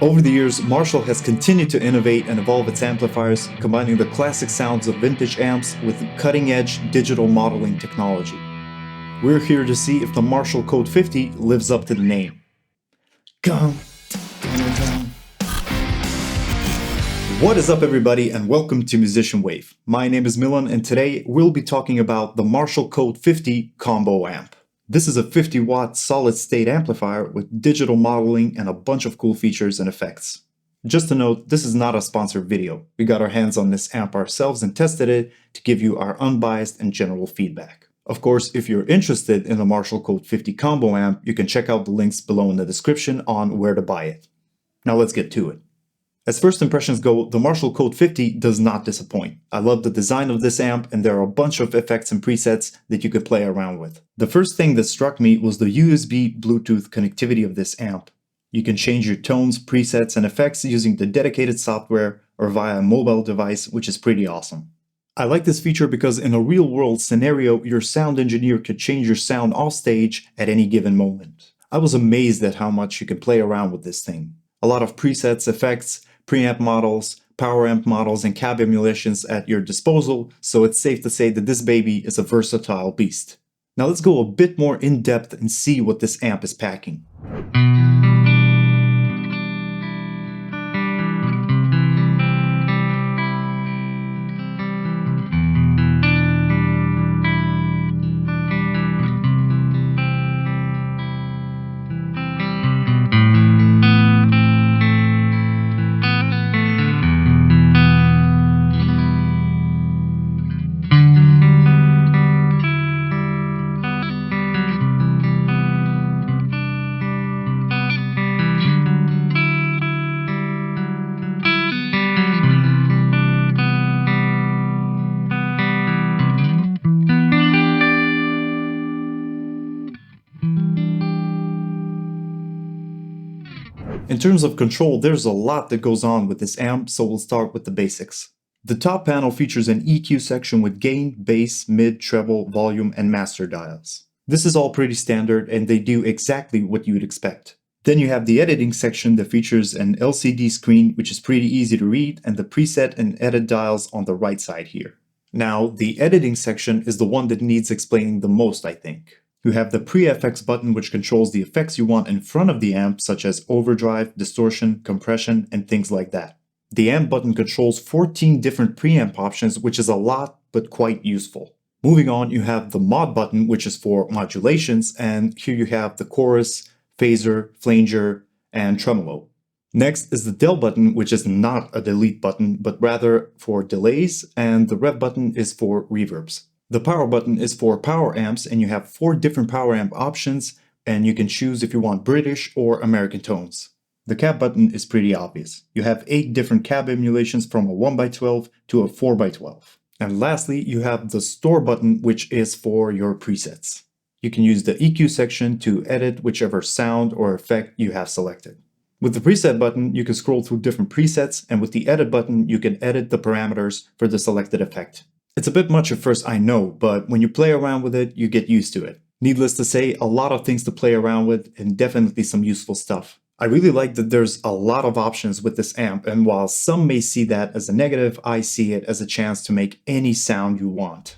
Over the years, Marshall has continued to innovate and evolve its amplifiers, combining the classic sounds of vintage amps with cutting-edge digital modeling technology. We're here to see if the Marshall Code 50 lives up to the name. What is up, everybody, and welcome to Musician Wave. My name is Milan, and today we'll be talking about the Marshall Code 50 combo amp. This is a 50-watt solid-state amplifier with digital modeling and a bunch of cool features and effects. Just a note, this is not a sponsored video. We got our hands on this amp ourselves and tested it to give you our unbiased and general feedback. Of course, if you're interested in the Marshall Code 50 combo amp, you can check out the links below in the description on where to buy it. Now let's get to it. As first impressions go, the Marshall Code 50 does not disappoint. I love the design of this amp, and there are a bunch of effects and presets that you could play around with. The first thing that struck me was the USB Bluetooth connectivity of this amp. You can change your tones, presets, and effects using the dedicated software or via a mobile device, which is pretty awesome. I like this feature because in a real-world scenario, your sound engineer could change your sound off stage at any given moment. I was amazed at how much you can play around with this thing. A lot of presets, effects, preamp models, power amp models, and cab emulations at your disposal, so it's safe to say that this baby is a versatile beast. Now let's go a bit more in depth and see what this amp is packing. In terms of control, there's a lot that goes on with this amp, so we'll start with the basics. The top panel features an EQ section with gain, bass, mid, treble, volume, and master dials. This is all pretty standard, and they do exactly what you'd expect. Then you have the editing section that features an LCD screen, which is pretty easy to read, and the preset and edit dials on the right side here. Now, the editing section is the one that needs explaining the most, I think. You have the pre-FX button, which controls the effects you want in front of the amp, such as overdrive, distortion, compression, and things like that. The amp button controls 14 different preamp options, which is a lot, but quite useful. Moving on, you have the mod button, which is for modulations, and here you have the chorus, phaser, flanger, and tremolo. Next is the del button, which is not a delete button, but rather for delays, and the rev button is for reverbs. The power button is for power amps, and you have 4 different power amp options, and you can choose if you want British or American tones. The cab button is pretty obvious. You have 8 different cab emulations from a 1x12 to a 4x12. And lastly, you have the store button, which is for your presets. You can use the EQ section to edit whichever sound or effect you have selected. With the preset button, you can scroll through different presets, and with the edit button, you can edit the parameters for the selected effect. It's a bit much at first, I know, but when you play around with it, you get used to it. Needless to say, a lot of things to play around with and definitely some useful stuff. I really like that there's a lot of options with this amp, and while some may see that as a negative, I see it as a chance to make any sound you want.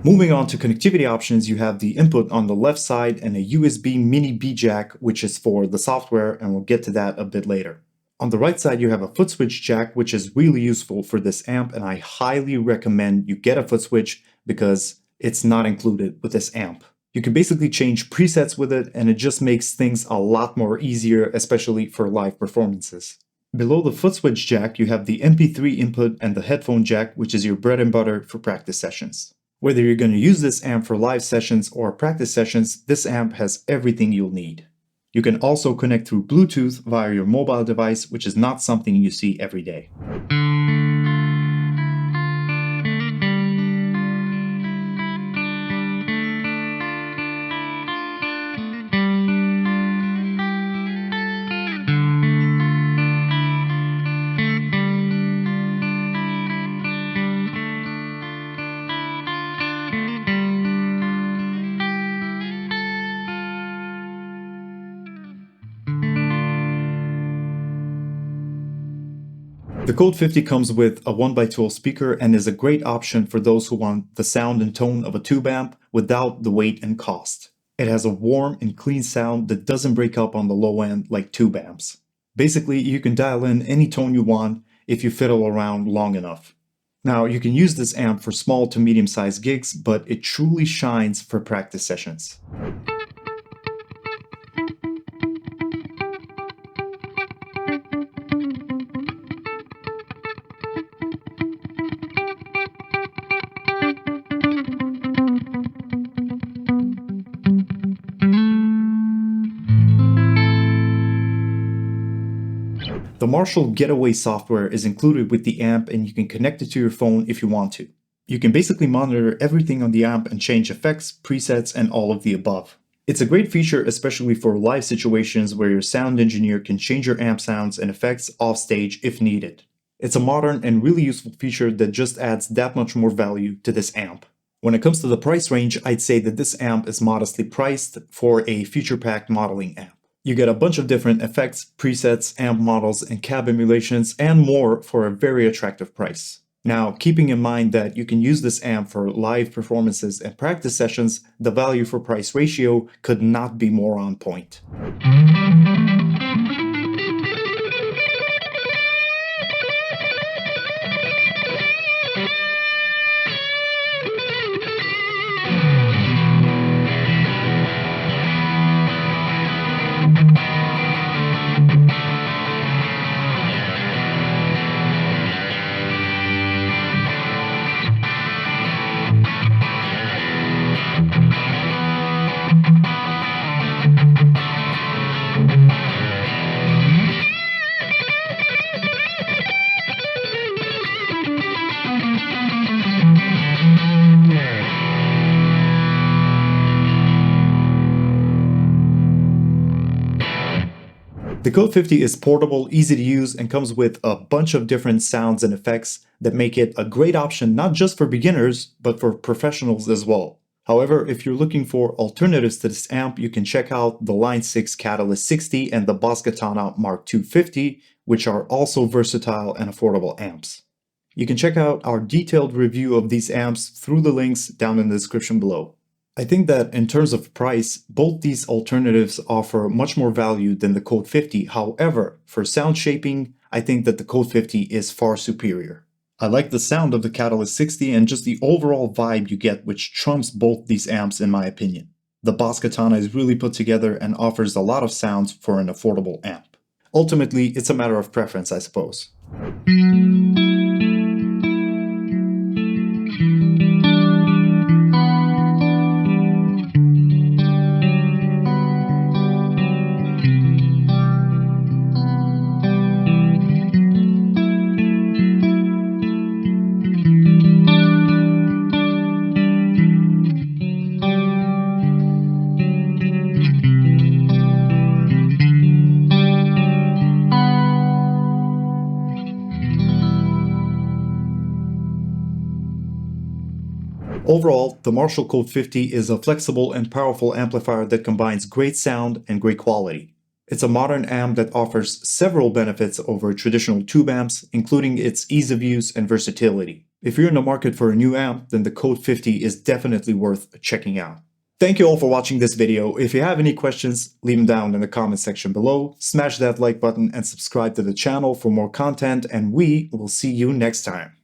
Moving on to connectivity options, you have the input on the left side and a USB mini B jack, which is for the software, and we'll get to that a bit later. On the right side, you have a foot switch jack, which is really useful for this amp, and I highly recommend you get a foot switch because it's not included with this amp. You can basically change presets with it, and it just makes things a lot more easier, especially for live performances. Below the foot switch jack, you have the MP3 input and the headphone jack, which is your bread and butter for practice sessions. Whether you're going to use this amp for live sessions or practice sessions, this amp has everything you'll need. You can also connect through Bluetooth via your mobile device, which is not something you see every day. The Code 50 comes with a 1x12 speaker and is a great option for those who want the sound and tone of a tube amp without the weight and cost. It has a warm and clean sound that doesn't break up on the low end like tube amps. Basically, you can dial in any tone you want if you fiddle around long enough. Now, you can use this amp for small to medium-sized gigs, but it truly shines for practice sessions. The Marshall Getaway software is included with the amp and you can connect it to your phone if you want to. You can basically monitor everything on the amp and change effects, presets, and all of the above. It's a great feature especially for live situations where your sound engineer can change your amp sounds and effects off stage if needed. It's a modern and really useful feature that just adds that much more value to this amp. When it comes to the price range, I'd say that this amp is modestly priced for a feature-packed modeling amp. You get a bunch of different effects, presets, amp models, and cab emulations, and more for a very attractive price. Now, keeping in mind that you can use this amp for live performances and practice sessions, the value for price ratio could not be more on point. The Code 50 is portable, easy to use, and comes with a bunch of different sounds and effects that make it a great option not just for beginners, but for professionals as well. However, if you're looking for alternatives to this amp, you can check out the Line6 Catalyst 60 and the Katana Mark II 50, which are also versatile and affordable amps. You can check out our detailed review of these amps through the links down in the description below. I think that in terms of price, both these alternatives offer much more value than the Code 50. However, for sound shaping, I think that the Code 50 is far superior. I like the sound of the Catalyst 60 and just the overall vibe you get, which trumps both these amps in my opinion. The Katana is really put together and offers a lot of sounds for an affordable amp. Ultimately, it's a matter of preference, I suppose. Overall, the Marshall Code 50 is a flexible and powerful amplifier that combines great sound and great quality. It's a modern amp that offers several benefits over traditional tube amps, including its ease of use and versatility. If you're in the market for a new amp, then the Code 50 is definitely worth checking out. Thank you all for watching this video. If you have any questions, leave them down in the comment section below. Smash that like button and subscribe to the channel for more content, and we will see you next time.